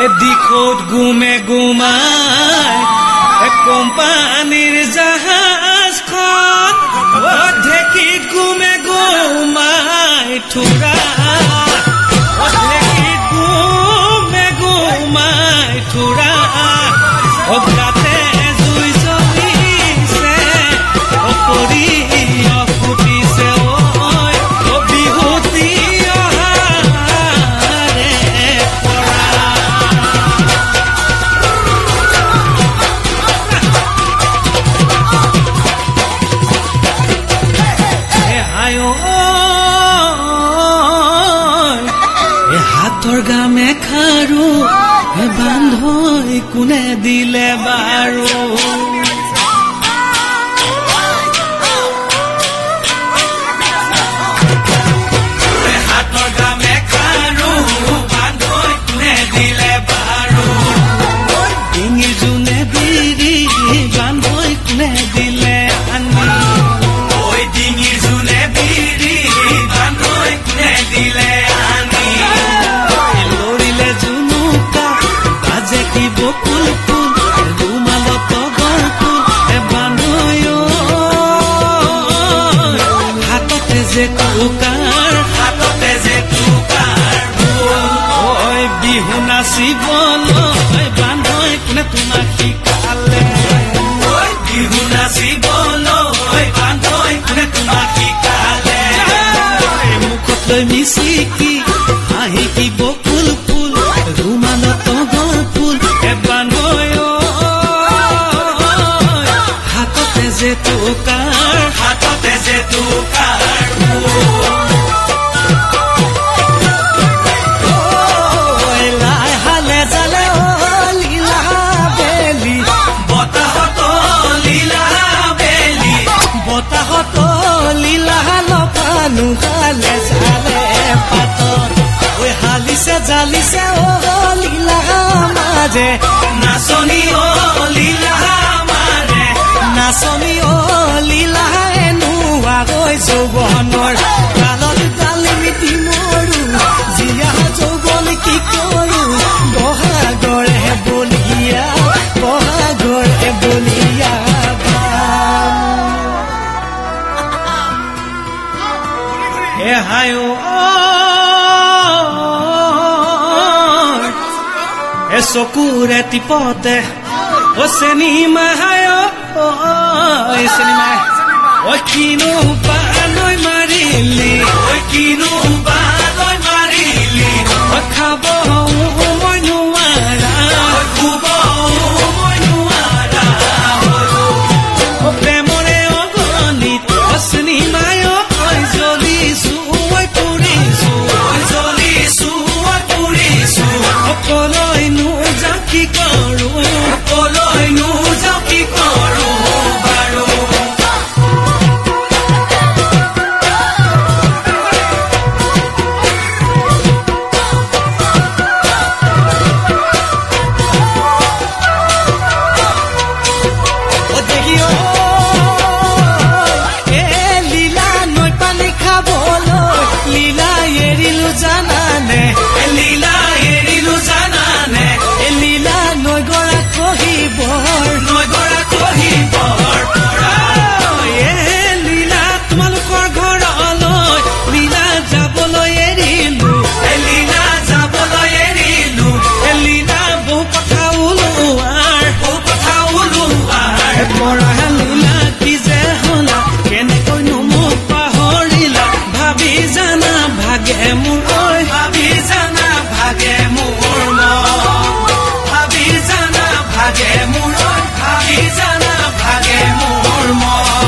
এদিকত গুমে গুমাই কোম্পানীৰ জাহাজখন ঢেঁকীত গুমে গুমাই থোৰা ঢেঁকীত গুমে গুমাই থোৰা অগ্ৰাতে জুই জ্বলিছে অপৰি অফুটিছে ঐ বিহুতি গামে খাৰু বান্ধৈ কোনে দিলে বাৰু হাতৰ গামে খাৰু বান্ধৈ কোনে দিলে বাৰু ডিঙিৰ জোনে বিৰি বান্ধৈ কোনে দিলে আনি ঐ ডিঙিৰ জোনে বিৰি বান্ধৈ কোনে দিলে বকুল ফুল ৰুমালত গল ফুল বান্ধৈ হাততে যে টুকাৰ ঐ বিহু নাচিবলৈ বান্ধৈ কোনে তোমাক শিকালে বিহু নাচিবলৈ বান্ধৈ কোনে তোমাক শিকালে মুখত লৈ মিচিকি হাঁহি কি বকুল ফুল ৰুমালত গল ফুল হাততে যে টুকাৰ লাই হালে জালে লীলা বেলি বতাহত লীলা লপানো হালে জালে পাতত ঐ হালিছে জালিছে লীলা মাজে নাচনি লীলা মাৰে নাচনি লীলা এনুৱা গৈ যৌৱনৰ কালত ডালি মিটি মৰো জীয়া যৌৱন কি কৰো বহাগৰে বলিয়া হে হায় চকুৰে টিপতে চিনেমা চিনেমা কিনো বালৈ মাৰিলি খাব মই নোৱাৰা শুব মই নোৱাৰা প্ৰেমৰে অগণিত চিনেমাই জ্বলিছো পুৰিছো অকলৈনো যাওঁ কি কৰো বাৰু ভাগে মোৰ